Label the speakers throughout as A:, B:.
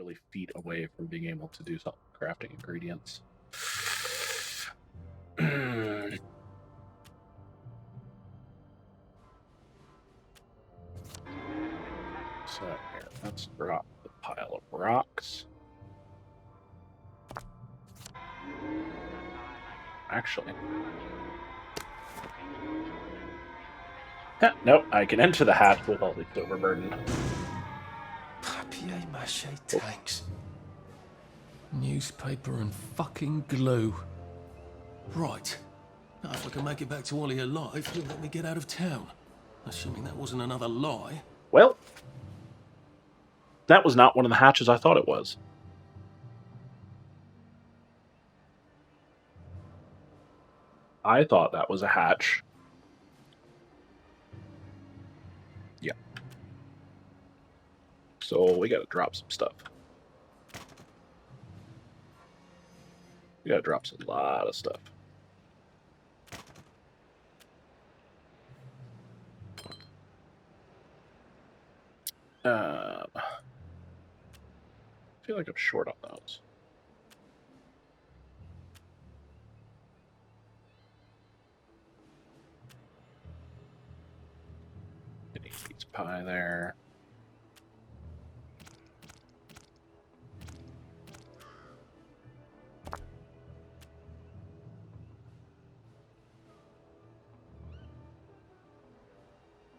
A: literally feet away from being able to do some crafting ingredients. So here, let's drop the pile of rocks. Actually, nope, I can enter the hatch with all these overburden.
B: Papier-mâché tanks. Newspaper and fucking glue. Right. Now, if I can make it back to Ollie alive, he'll let me get out of town. Assuming that wasn't another lie.
A: Well, that was not one of the hatches I thought it was. I thought that was a hatch. Yeah. So we gotta drop some stuff. We gotta drop a lot of stuff. I feel like I'm short on those. Getting pizza pie there.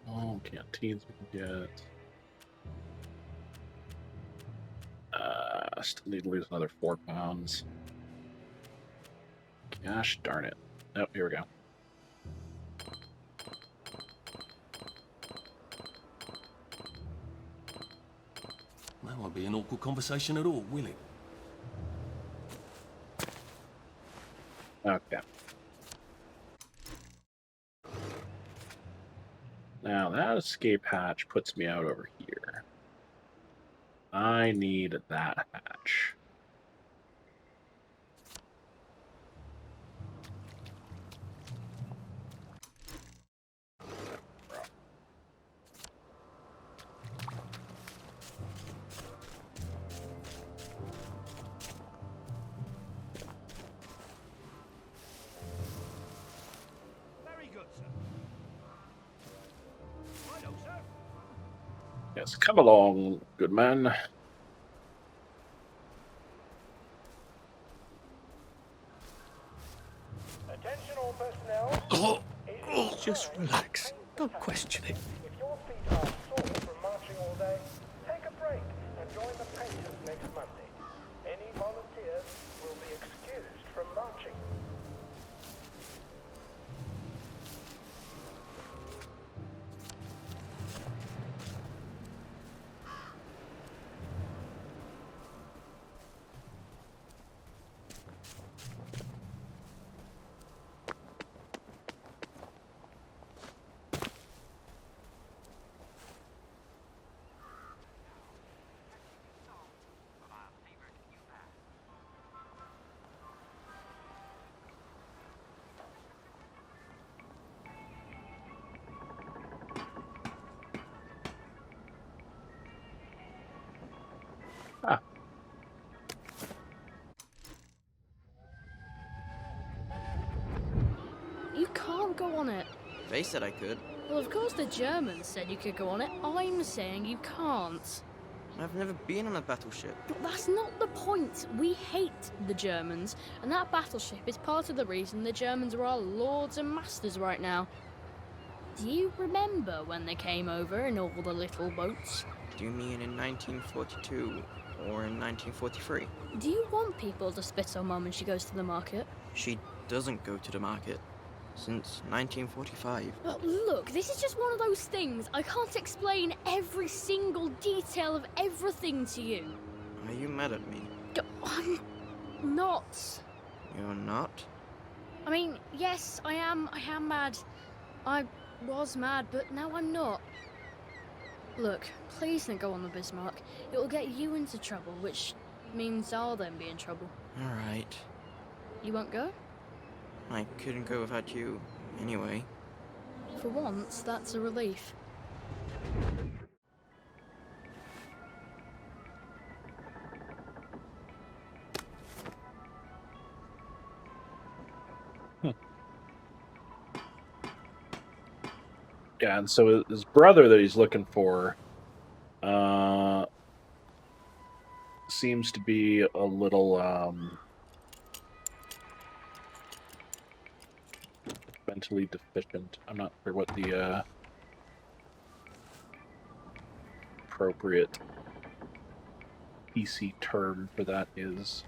A: Oh, canteens we can get. I still need to lose another 4 pounds. Gosh darn it. Oh, here we go.
B: That won't be an awkward conversation at all, will it?
A: Okay. Now that escape hatch puts me out over here. I need that hatch. Yes, come along, good man.
C: Attention all personnel.
B: Just relax. Don't question it.
C: If your feet are sore from marching all day, take a break and join the painters next Monday. Any volunteers will be excused from marching.
D: You can't go on it.
E: They said I could.
D: Well, of course the Germans said you could go on it. I'm saying you can't.
E: I've never been on a battleship.
D: But that's not the point. We hate the Germans, and that battleship is part of the reason the Germans are our lords and masters right now. Do you remember when they came over in all the little boats?
E: Do you mean in 1942 or in 1943?
D: Do you want people to spit on Mum when she goes to the market?
E: She doesn't go to the market since 1945.
D: But look, this is just one of those things. I can't explain every single detail of everything to you.
E: Are you mad at me?
D: I'm not.
E: You're not?
D: I mean, yes, I am mad. I was mad, but now I'm not. Look, please don't go on the Bismarck. It will get you into trouble, which means I'll then be in trouble.
E: Alright.
D: You won't go?
E: I couldn't go without you, anyway.
D: For once, that's a relief.
A: Yeah, and so his brother that he's looking for seems to be a little mentally deficient. I'm not sure what the appropriate PC term for that is.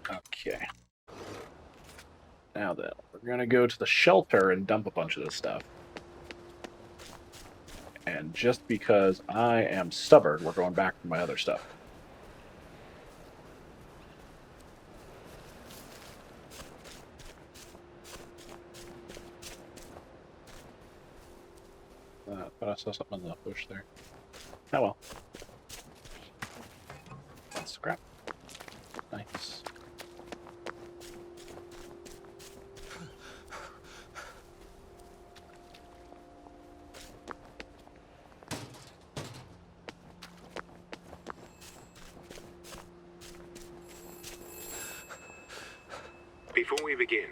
A: Okay. Now then, we're gonna go to the shelter and dump a bunch of this stuff. And just because I am stubborn, we're going back to my other stuff. But I saw something in the bush there. Oh well. That's scrap. Nice.
F: Before we begin,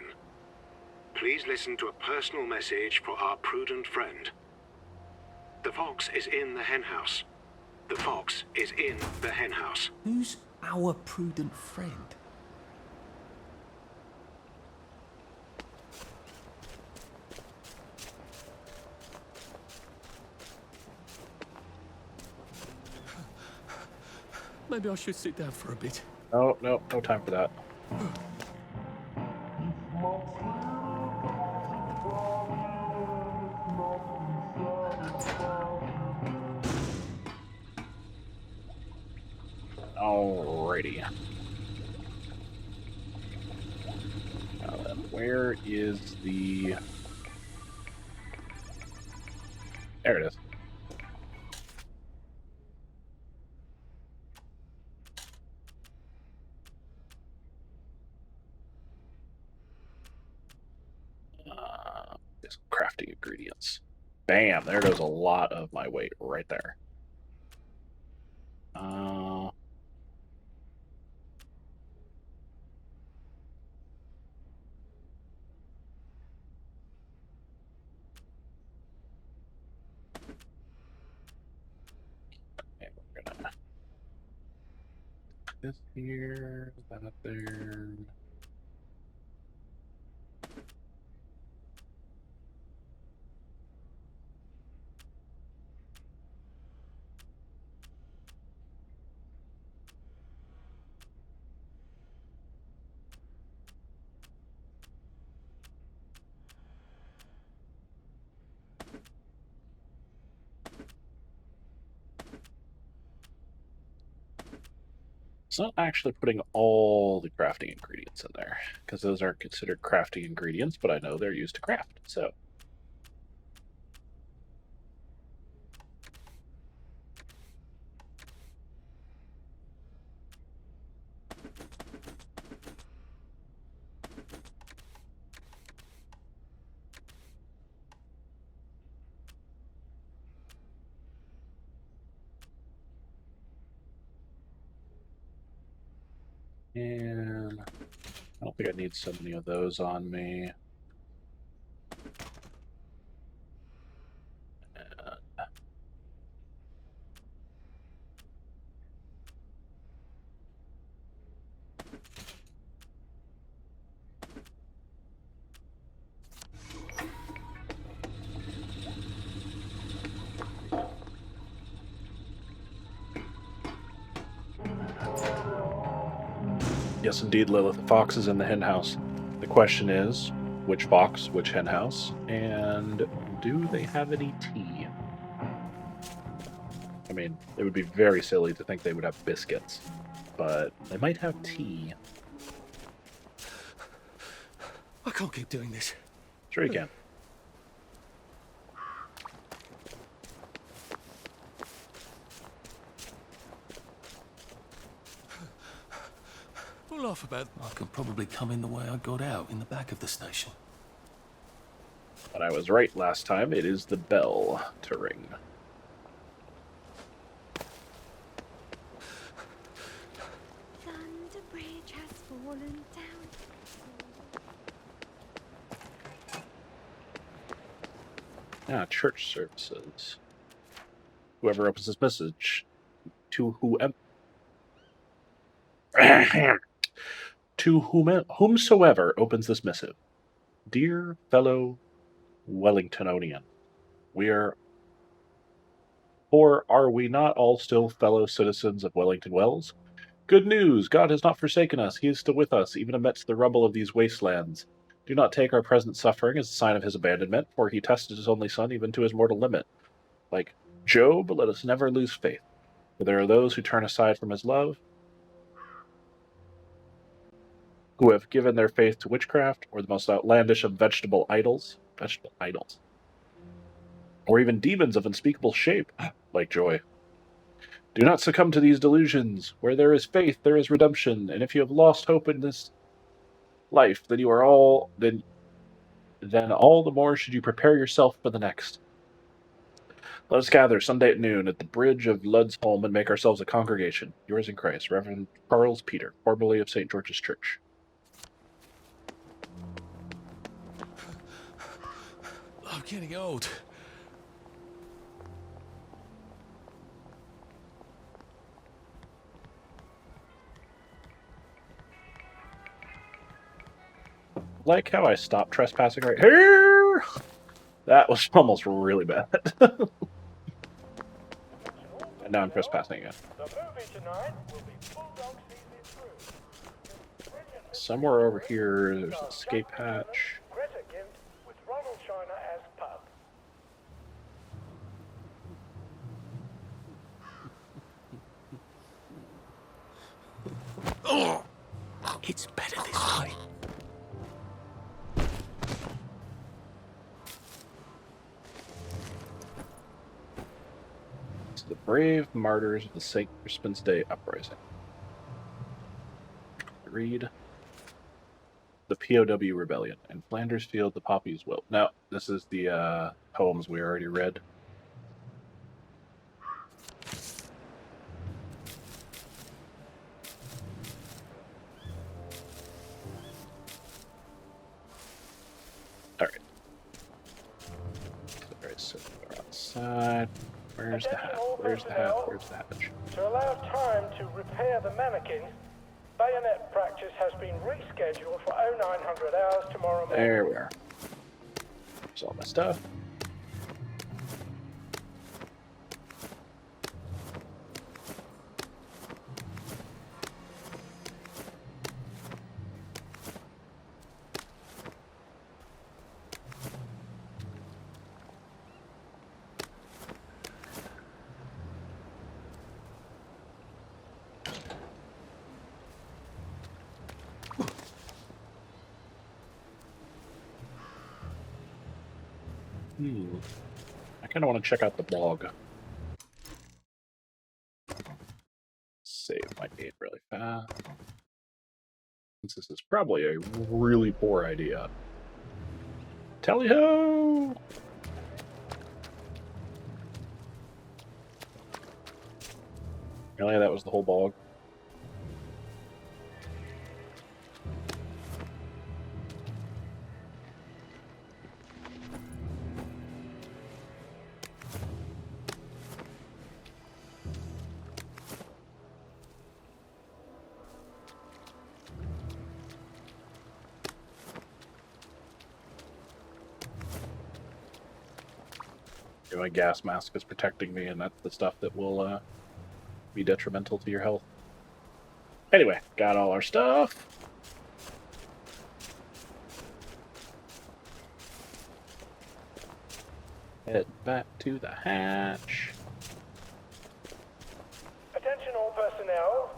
F: please listen to a personal message for our prudent friend. The fox is in the henhouse. The fox is in the henhouse.
B: Who's our prudent friend? Maybe I should sit down for a bit.
A: Oh, no time for that. Alrighty. Now then, where is the... There it is. Just crafting ingredients. Bam! There goes a lot of my weight right there. And we're gonna put this here, that up there. It's not actually putting all the crafting ingredients in there, because those aren't considered crafting ingredients, but I know they're used to craft, so. And I don't think I need so many of those on me. Yes, indeed, Lilith. The fox is in the hen house. The question is, which fox, which hen house, and do they have any tea? I mean, it would be very silly to think they would have biscuits, but they might have tea.
B: I can't keep doing this.
A: Sure you can.
B: People laugh about I could probably come in the way I got out in the back of the station.
A: But I was right last time. It is the bell to ring.
G: Thunder Bridge has fallen down.
A: Church services. Whoever opens this message, to whomsoever opens this missive, dear fellow Wellingtonian, are we not all still fellow citizens of Wellington Wells? Good news! God has not forsaken us. He is still with us, even amidst the rubble of these wastelands. Do not take our present suffering as a sign of his abandonment, for he tested his only son even to his mortal limit. Like Job, let us never lose faith, for there are those who turn aside from his love, who have given their faith to witchcraft, or the most outlandish of vegetable idols, or even demons of unspeakable shape, like joy. Do not succumb to these delusions. Where there is faith, there is redemption, and if you have lost hope in this life, then all the more should you prepare yourself for the next. Let us gather Sunday at noon at the bridge of Ludsholm and make ourselves a congregation. Yours in Christ, Reverend Charles Peter, formerly of St. George's Church.
B: I'm getting old.
A: Like how I stopped trespassing right here. That was almost really bad. And now I'm trespassing again.
C: The movie tonight will be Bulldog Season Through.
A: Somewhere over here, there's an escape hatch.
C: Greta Gint with Ronald Shiner as Pub.
B: Oh, it's better this way.
A: The brave martyrs of the St. Crispin's Day uprising. Read the POW rebellion in Flanders Field. The poppies will. Now, this is the poems we already read. All right. So we're outside. Where's the hatch? Where's the hatch? Where's the hatch?
C: To allow time to repair the mannequin, bayonet practice has been rescheduled for 0900 hours tomorrow morning.
A: There we are. There's all my stuff. I kind of want to check out the blog. Save my game really fast. Since this is probably a really poor idea. Tally-ho! Really? That was the whole blog? My gas mask is protecting me, and that's the stuff that will be detrimental to your health. Anyway, got all our stuff. Head back to the hatch.
C: Attention all personnel.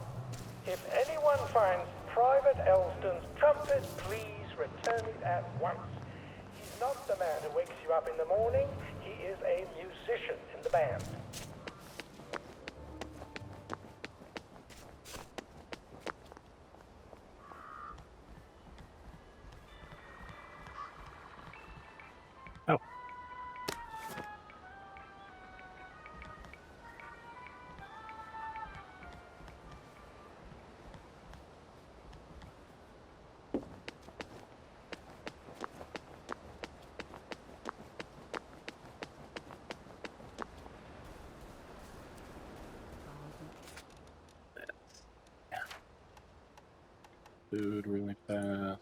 C: If anyone finds Private Elston's trumpet, please return it at once. He's not the man who wakes you up in the morning. He is a musician in the band.
A: food really fast.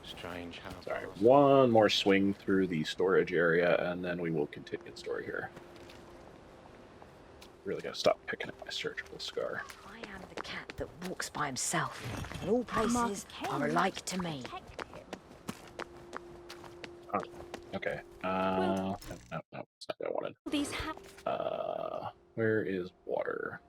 H: Strange how.
A: Sorry, one more swing through the storage area, and then we will continue the story here. Really gotta stop picking at my surgical scar.
I: I am the cat that walks by himself, and all places are alike to me.
A: Oh, okay. No, that's not what I wanted.
I: These
A: Where is water?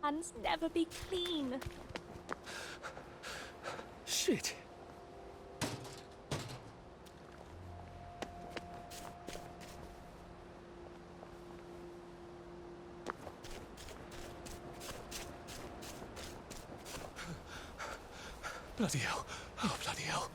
G: hands never be clean.
B: Shit. Bloody hell. Oh, bloody hell.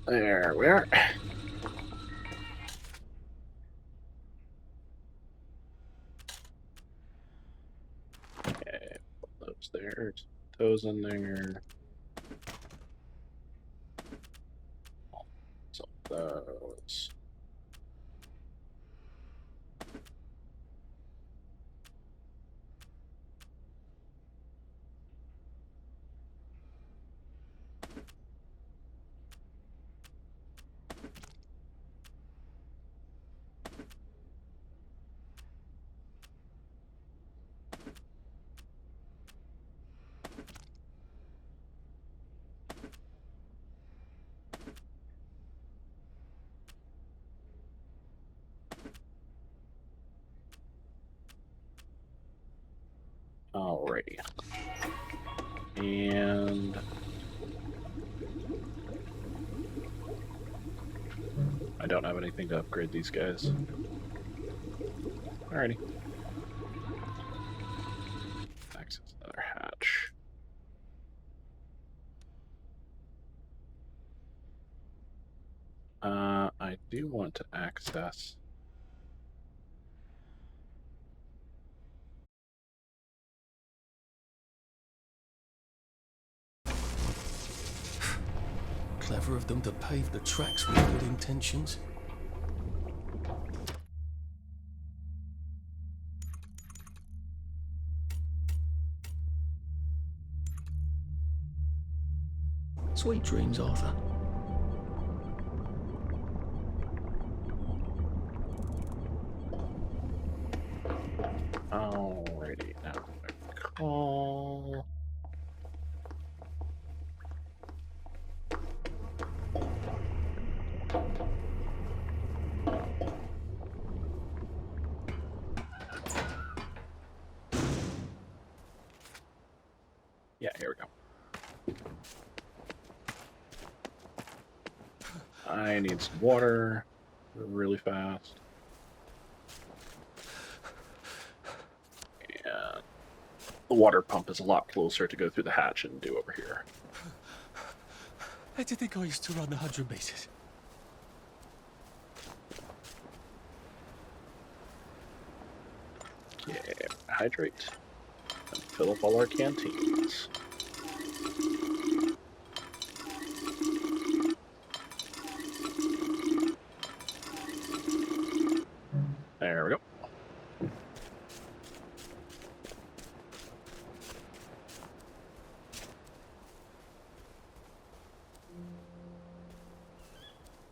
A: There we are. Okay, put those there. Those in there. So those. Alrighty. And I don't have anything to upgrade these guys. Alrighty. Access another hatch. I do want to access.
B: Clever of them to pave the tracks with good intentions. Sweet dreams, Arthur.
A: Alrighty, now call. Yeah, here we go. I need some water really fast. And the water pump is a lot closer to go through the hatch and do over here.
B: How do you think I used to run the 100 meters?
A: Yeah, hydrate. And fill up all our canteens. There we go.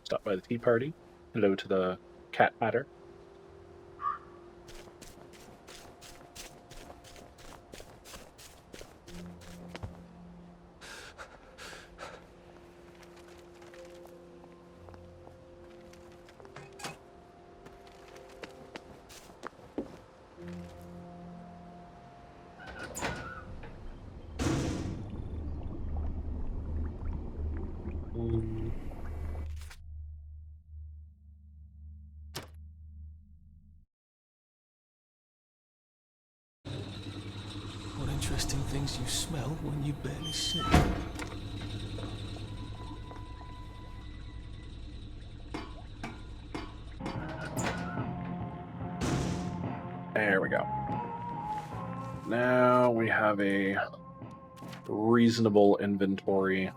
A: Stop by the tea party. Hello to the cat matter.
B: What interesting things you smell when you barely see.
A: Now we have a reasonable inventory.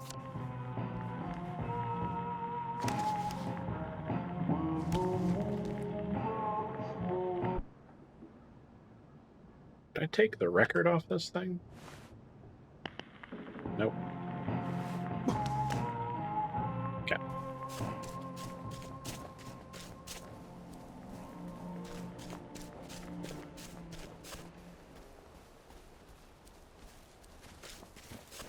A: Did I take the record off this thing? Nope. Okay.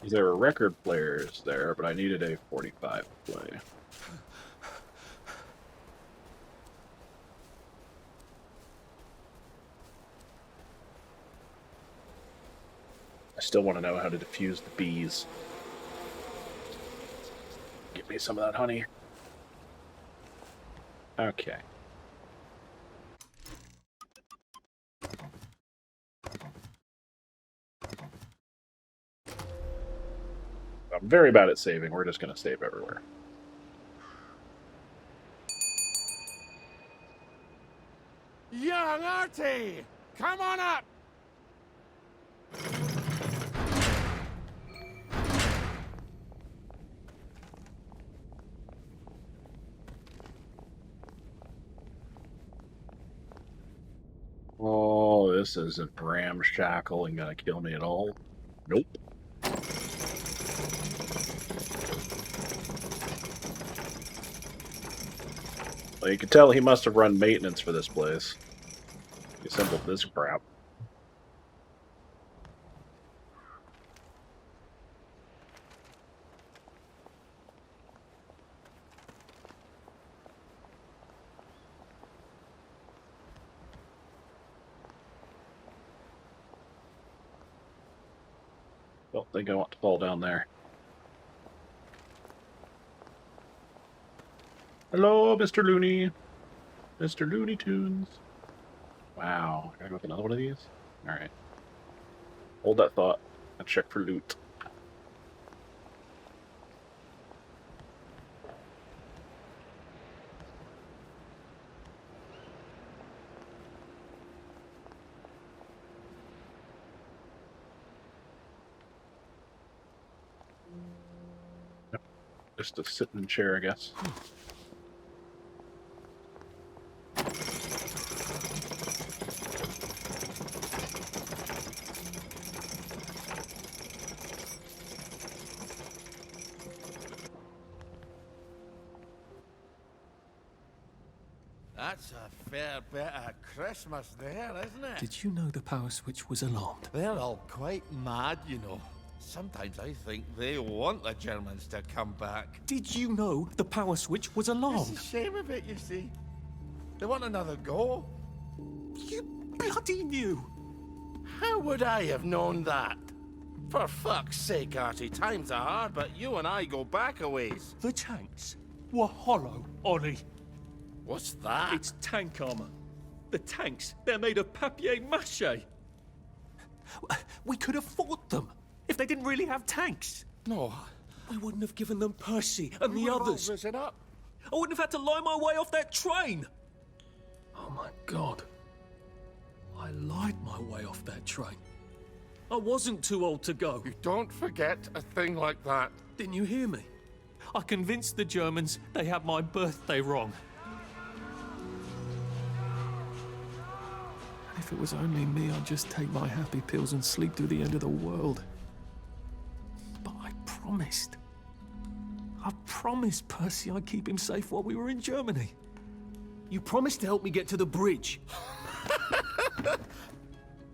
A: There were record players there, but I needed a 45 play. I still want to know how to defuse the bees. Give me some of that honey. Okay. I'm very bad at saving. We're just going to save everywhere.
H: Young Artie! Come on up!
A: Oh, this isn't ramshackle and gonna kill me at all. Nope. Well, you can tell he must have run maintenance for this place. He assembled this crap. Don't think I want to fall down there. Hello, Mr. Looney. Mr. Looney Tunes. Wow, I gotta go with another one of these? Alright. Hold that thought. I'll check for loot. Just a sitting chair, I guess.
H: That's a fair bit of Christmas there, isn't it?
B: Did you know the power switch was alarmed?
H: They're all quite mad, you know. Sometimes I think they want the Germans to come back.
B: Did you know the power switch was alarmed?
H: It's a shame of it, you see. They want another go.
B: You bloody knew!
H: How would I have known that? For fuck's sake, Artie, times are hard, but you and I go back a ways.
B: The tanks were hollow, Ollie.
H: What's that?
B: It's tank armor. The tanks, they're made of papier-mâché. We could have fought them if they didn't really have tanks.
H: No.
B: I wouldn't have given them Percy and the
H: We were all
B: others.
H: risen up.
B: I wouldn't have had to lie my way off that train. Oh my God. I lied my way off that train. I wasn't too old to go.
H: You don't forget a thing like that.
B: Didn't you hear me? I convinced the Germans they had my birthday wrong. And if it was only me, I'd just take my happy pills and sleep through the end of the world. But I promised. I promised Percy I'd keep him safe while we were in Germany. You promised to help me get to the bridge.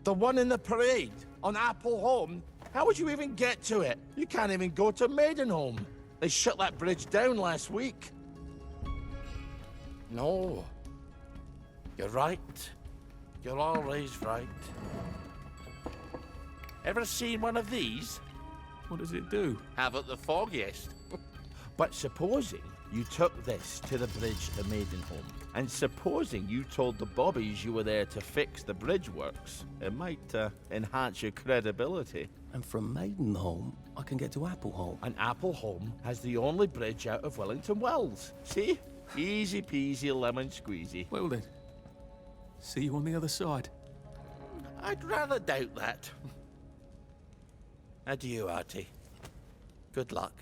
H: The one in the parade on Apple Home? How would you even get to it? You can't even go to Maidenholm. They shut that bridge down last week. No. You're right. You're always right. Ever seen one of these?
B: What does it do?
H: Haven't the foggiest. But supposing you took this to the bridge to Maidenholm, and supposing you told the bobbies you were there to fix the bridge works, it might enhance your credibility.
B: And from Maidenholm, I can get to Appleholm.
H: And Appleholm has the only bridge out of Wellington Wells. See? Easy peasy lemon squeezy.
B: Well then, see you on the other side.
H: I'd rather doubt that. Adieu, Artie. Good luck.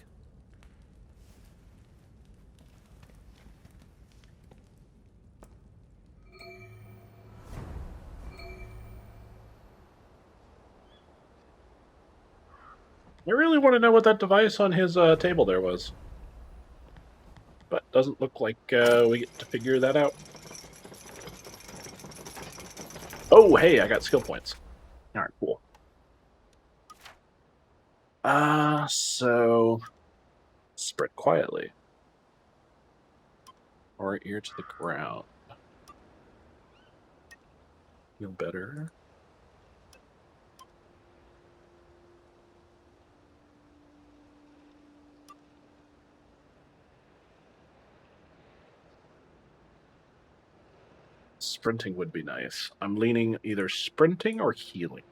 A: I really want to know what that device on his table there was. But doesn't look like we get to figure that out. Oh, hey, I got skill points. Alright, cool. So... Spread quietly. Or ear to the ground. Feel better. Sprinting would be nice. I'm leaning either sprinting or healing.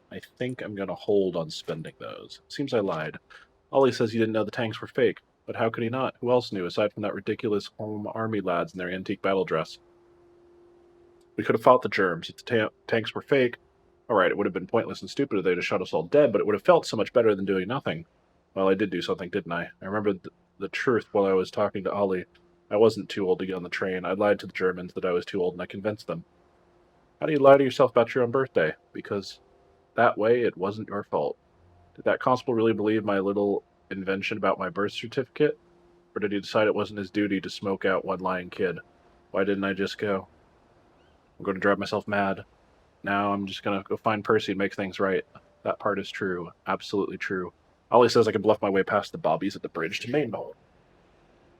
A: I think I'm going to hold on spending those. Seems I lied. Ollie says he didn't know the tanks were fake, but how could he not? Who else knew, aside from that ridiculous home army lads in their antique battle dress? We could have fought the germs. If the tanks were fake, alright, it would have been pointless and stupid if they'd have shot us all dead, but it would have felt so much better than doing nothing. Well, I did do something, didn't I? I remembered the truth while I was talking to Ollie. I wasn't too old to get on the train. I lied to the Germans that I was too old, and I convinced them. How do you lie to yourself about your own birthday? Because that way it wasn't your fault. Did that constable really believe my little invention about my birth certificate? Or did he decide it wasn't his duty to smoke out one lying kid? Why didn't I just go? I'm going to drive myself mad. Now I'm just going to go find Percy and make things right. That part is true. Absolutely true. Ollie says I can bluff my way past the bobbies at the bridge to Mainbow.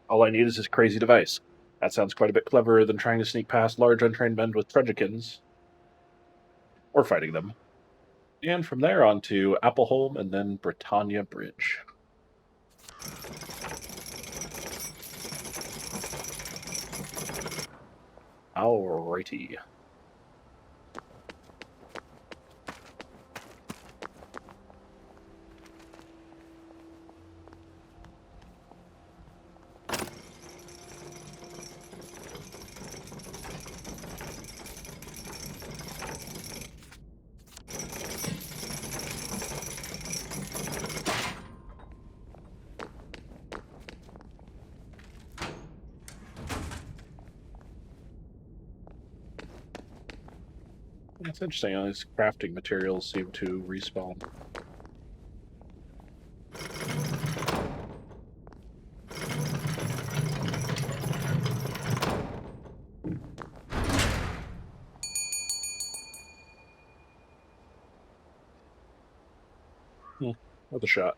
A: All I need is this crazy device. That sounds quite a bit cleverer than trying to sneak past large untrained men with trudgikins. Or fighting them. And from there on to Appleholm and then Britannia Bridge. Alrighty. That's interesting. All these crafting materials seem to respawn. Worth a shot.